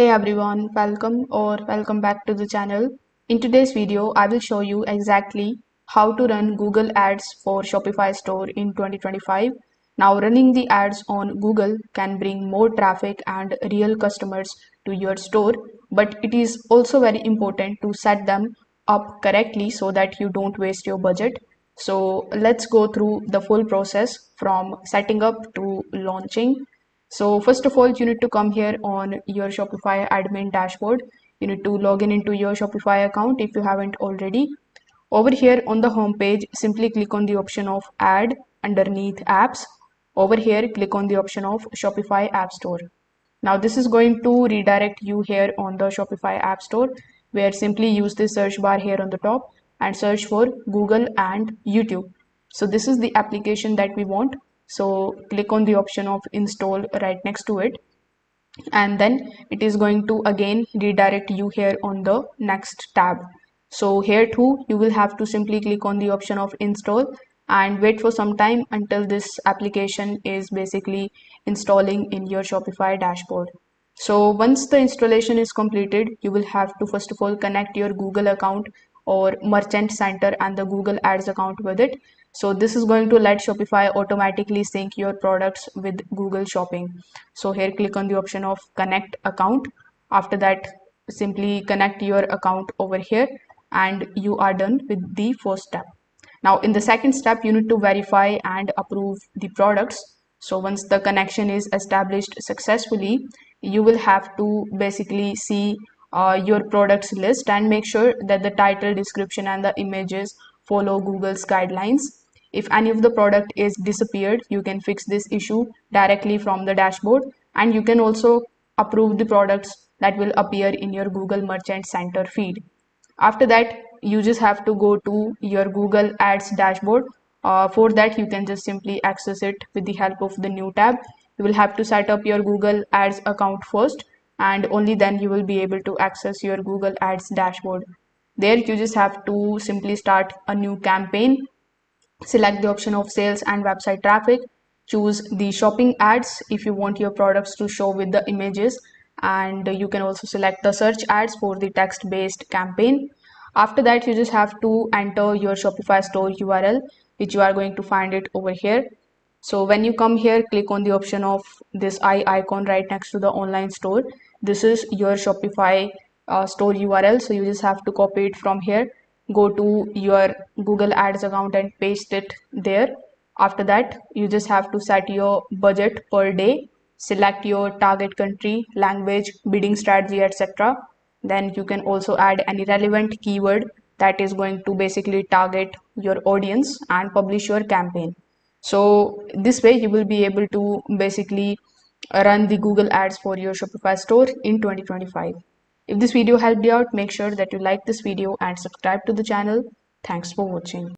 Hey everyone, welcome back to the channel. In today's video, I will show you exactly how to run Google Ads for Shopify store in 2025. Now running the ads on Google can bring more traffic and real customers to your store, but it is also very important to set them up correctly so that you don't waste your budget. So let's go through the full process from setting up to launching. So first of all, you need to come here on your Shopify admin dashboard. You need to log in into your Shopify account if you haven't already. Over here on the home page, simply click on the option of add underneath apps. Over here, click on the option of Shopify App Store. Now this is going to redirect you here on the Shopify App Store, where simply use the search bar here on the top and search for Google and YouTube. So this is the application that we want. So click on the option of install right next to it, and then it is going to again redirect you here on the next tab. So here too you will have to simply click on the option of install and wait for some time until this application is basically installing in your Shopify dashboard. So once the installation is completed, you will have to first of all connect your Google account or Merchant Center and the Google Ads account with it. So this is going to let Shopify automatically sync your products with Google Shopping. So here click on the option of connect account. After that, simply connect your account over here and you are done with the first step. Now in the second step, you need to verify and approve the products. So once the connection is established successfully, you will have to basically see your products list and make sure that the title, description and the images follow Google's guidelines. If any of the product is disappeared, you can fix this issue directly from the dashboard, and you can also approve the products that will appear in your Google Merchant Center feed. After that, you just have to go to your Google Ads dashboard. For that, you can just simply access it with the help of the new tab. You will have to set up your Google Ads account first, and only then you will be able to access your Google Ads dashboard. There, you just have to simply start a new campaign. Select the option of sales and website traffic. Choose the shopping ads if you want your products to show with the images, and you can also select the search ads for the text-based campaign. After that, you just have to enter your Shopify store URL, which you are going to find it over here. So when you come here, click on the option of this eye icon right next to the online store. This is your Shopify store URL. So you just have to copy it from here, go to your Google Ads account and paste it there. After that, you just have to set your budget per day, select your target country, language, bidding strategy, etc. Then you can also add any relevant keyword that is going to basically target your audience and publish your campaign. So this way you will be able to basically run the Google Ads for your Shopify store in 2025. If this video helped you out, make sure that you like this video and subscribe to the channel. Thanks for watching.